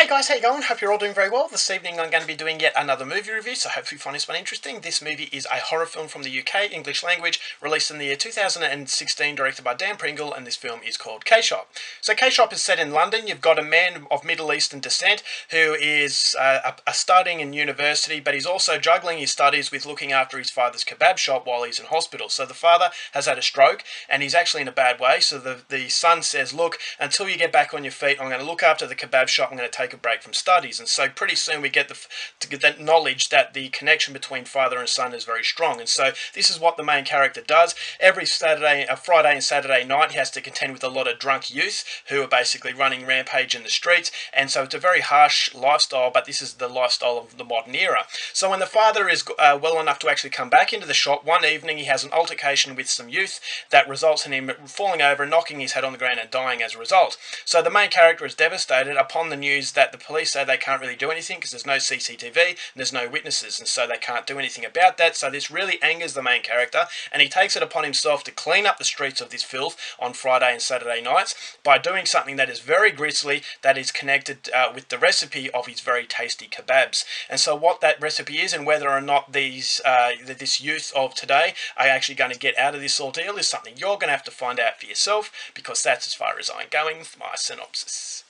guys, how you going? Hope you're all doing very well. This evening I'm going to be doing yet another movie review, so hopefully you find this one interesting. This movie is a horror film from the UK, English language, released in the year 2016, directed by Dan Pringle, and this film is called K-Shop. So K-Shop is set in London. You've got a man of Middle Eastern descent who is studying in university, but he's also juggling his studies with looking after his father's kebab shop while he's in hospital. So the father has had a stroke, and he's actually in a bad way, so the son says, look, until you get back on your feet, I'm going to look after the kebab shop, I'm going to take a break from studies. And so pretty soon we get that knowledge that the connection between father and son is very strong. And so this is what the main character does. Every Friday and Saturday night he has to contend with a lot of drunk youth who are basically running rampage in the streets. And so it's a very harsh lifestyle, but this is the lifestyle of the modern era. So when the father is well enough to actually come back into the shop, one evening he has an altercation with some youth that results in him falling over, knocking his head on the ground and dying as a result. So the main character is devastated upon the news that the police say they can't really do anything because there's no CCTV and there's no witnesses, and so they can't do anything about that. So this really angers the main character, and he takes it upon himself to clean up the streets of this filth on Friday and Saturday nights by doing something that is very grisly, that is connected with the recipe of his very tasty kebabs. And so what that recipe is, and whether or not this youth of today are actually going to get out of this ordeal, is something you're going to have to find out for yourself, because that's as far as I'm going with my synopsis.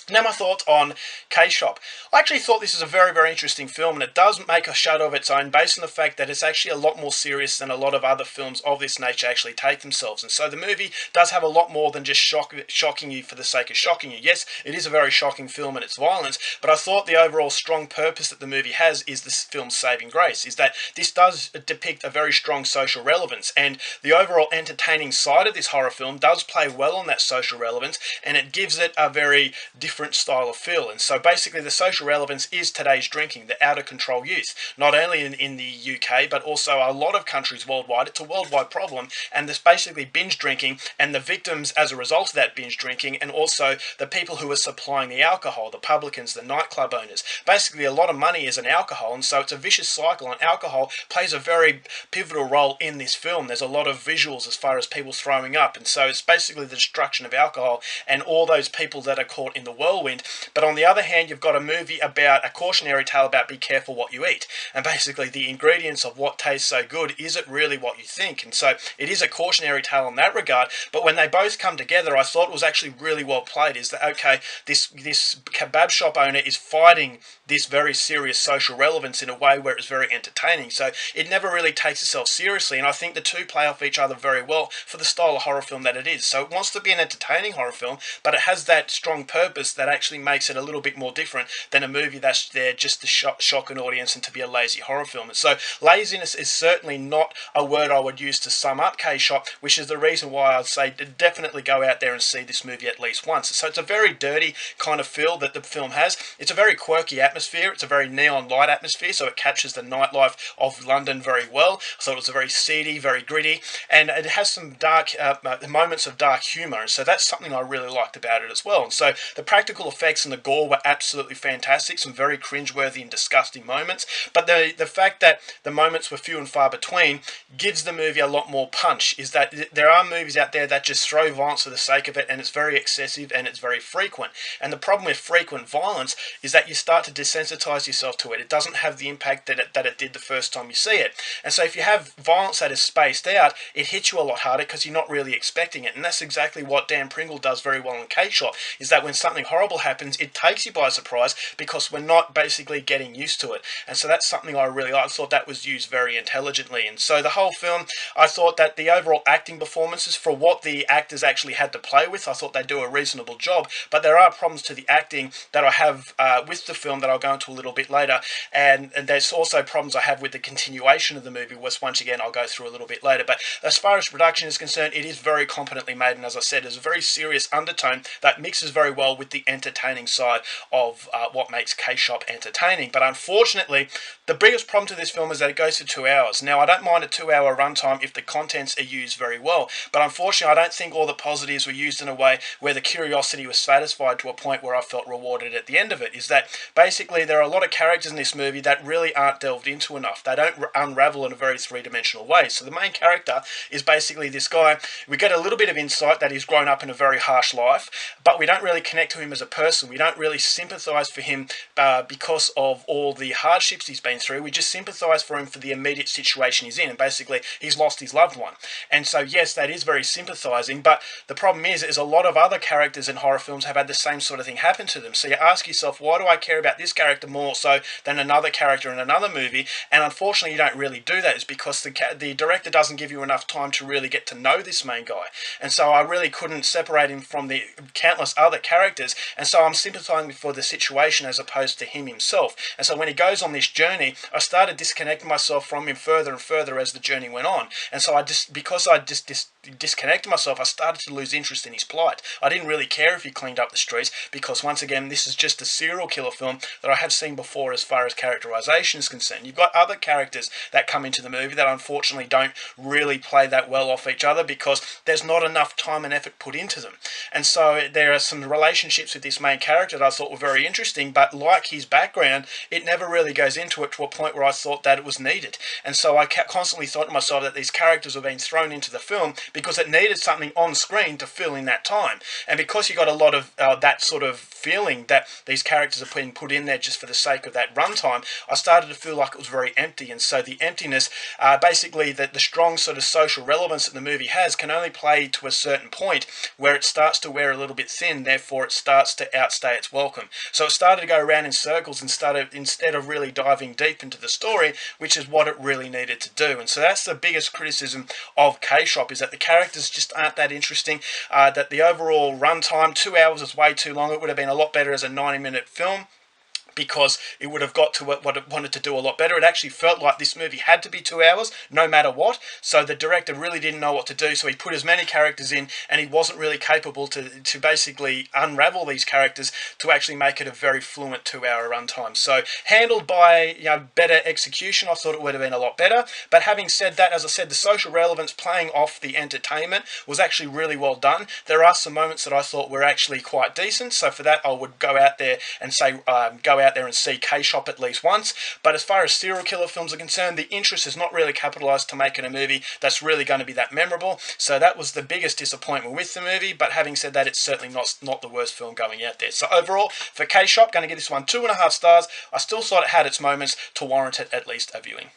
Now my thoughts on K-Shop. I actually thought this is a very, very interesting film, and it does make a shadow of its own based on the fact that it's actually a lot more serious than a lot of other films of this nature actually take themselves. And so the movie does have a lot more than just shocking you for the sake of shocking you. Yes, it is a very shocking film in its violence, but I thought the overall strong purpose that the movie has is this film's saving grace, is that this does depict a very strong social relevance, and the overall entertaining side of this horror film does play well on that social relevance, and it gives it a very different style of feel. And so basically the social relevance is today's drinking, the out of control youth, not only in the UK but also a lot of countries worldwide. It's a worldwide problem, and there's basically binge drinking and the victims as a result of that binge drinking, and also the people who are supplying the alcohol, the publicans, the nightclub owners. Basically a lot of money is in alcohol, and so it's a vicious cycle, and alcohol plays a very pivotal role in this film. There's a lot of visuals as far as people throwing up, and so it's basically the destruction of alcohol and all those people that are caught in the whirlwind. But on the other hand, you've got a movie about a cautionary tale about be careful what you eat, and basically the ingredients of what tastes so good, is it really what you think? And so it is a cautionary tale in that regard. But when they both come together, I thought it was actually really well played, is that okay, this kebab shop owner is fighting this very serious social relevance in a way where it's very entertaining, so it never really takes itself seriously, and I think the two play off each other very well for the style of horror film that it is. So it wants to be an entertaining horror film, but it has that strong purpose that actually makes it a little bit more different than a movie that's there just to shock an audience and to be a lazy horror film. And so laziness is certainly not a word I would use to sum up K-Shop, which is the reason why I'd say definitely go out there and see this movie at least once. So it's a very dirty kind of feel that the film has. It's a very quirky atmosphere. It's a very neon light atmosphere, so it captures the nightlife of London very well. I thought it was a very seedy, very gritty, and it has some dark moments of dark humour, and so that's something I really liked about it as well. And so the practical effects and the gore were absolutely fantastic, some very cringeworthy and disgusting moments, but the fact that the moments were few and far between gives the movie a lot more punch. Is that there are movies out there that just throw violence for the sake of it, and it's very excessive and it's very frequent. And the problem with frequent violence is that you start to desensitize yourself to it. It doesn't have the impact that it did the first time you see it. And so if you have violence that is spaced out, it hits you a lot harder because you're not really expecting it. And that's exactly what Dan Pringle does very well in K-Shop, is that when something horrible happens, it takes you by surprise because we're not basically getting used to it. And so that's something I really liked. I thought that was used very intelligently. And so the whole film, I thought that the overall acting performances, for what the actors actually had to play with, I thought they do a reasonable job. But there are problems to the acting that I have with the film that I'll go into a little bit later. And there's also problems I have with the continuation of the movie, which once again I'll go through a little bit later. But as far as production is concerned, it is very competently made, and as I said, there's a very serious undertone that mixes very well with the entertaining side of what makes K-Shop entertaining. But unfortunately, the biggest problem to this film is that it goes for 2 hours. Now, I don't mind a 2-hour runtime if the contents are used very well, but unfortunately I don't think all the positives were used in a way where the curiosity was satisfied to a point where I felt rewarded at the end of it. Is that basically there are a lot of characters in this movie that really aren't delved into enough. They don't unravel in a very three-dimensional way. So the main character is basically this guy. We get a little bit of insight that he's grown up in a very harsh life, but we don't really connect to him him as a person. We don't really sympathise for him because of all the hardships he's been through. We just sympathise for him for the immediate situation he's in, and basically he's lost his loved one. And so yes, that is very sympathising, but the problem is a lot of other characters in horror films have had the same sort of thing happen to them. So you ask yourself, why do I care about this character more so than another character in another movie? And unfortunately you don't really do that. It's because the director doesn't give you enough time to really get to know this main guy. And so I really couldn't separate him from the countless other characters, and so I'm sympathising for the situation as opposed to him himself. And so when he goes on this journey, I started disconnecting myself from him further and further as the journey went on. And so because I disconnected myself, I started to lose interest in his plight. I didn't really care if he cleaned up the streets, because once again, this is just a serial killer film that I have seen before as far as characterization is concerned. You've got other characters that come into the movie that unfortunately don't really play that well off each other because there's not enough time and effort put into them. And so there are some relationships with this main character that I thought were very interesting, but like his background, it never really goes into it to a point where I thought that it was needed. And so I constantly thought to myself that these characters were being thrown into the film because it needed something on screen to fill in that time. And because you got a lot of that sort of feeling that these characters are being put in there just for the sake of that runtime, I started to feel like it was very empty. And so the emptiness, basically the strong sort of social relevance that the movie has can only play to a certain point where it starts to wear a little bit thin, therefore it starts to outstay its welcome. So it started to go around in circles instead of really diving deep into the story, which is what it really needed to do. And so that's the biggest criticism of K-Shop, is that the characters just aren't that interesting, that the overall runtime, 2 hours, is way too long. It would have been a lot better as a 90-minute film, because it would have got to what it wanted to do a lot better. It actually felt like this movie had to be 2 hours, no matter what. So the director really didn't know what to do, so he put as many characters in, and he wasn't really capable to basically unravel these characters to actually make it a very fluent 2-hour runtime. So handled by better execution, I thought it would have been a lot better. But having said that, as I said, the social relevance playing off the entertainment was actually really well done. There are some moments that I thought were actually quite decent, so for that I would go out there and say go out there and see K-Shop at least once. But as far as serial killer films are concerned, the interest is not really capitalised to make it a movie that's really going to be that memorable. So that was the biggest disappointment with the movie. But having said that, it's certainly not the worst film going out there. So overall, for K-Shop, going to give this one 2.5 stars. I still thought it had its moments to warrant it at least a viewing.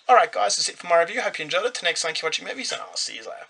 Alright guys, that's it for my review. Hope you enjoyed it. Till next time, keep watching movies, and I'll see you later.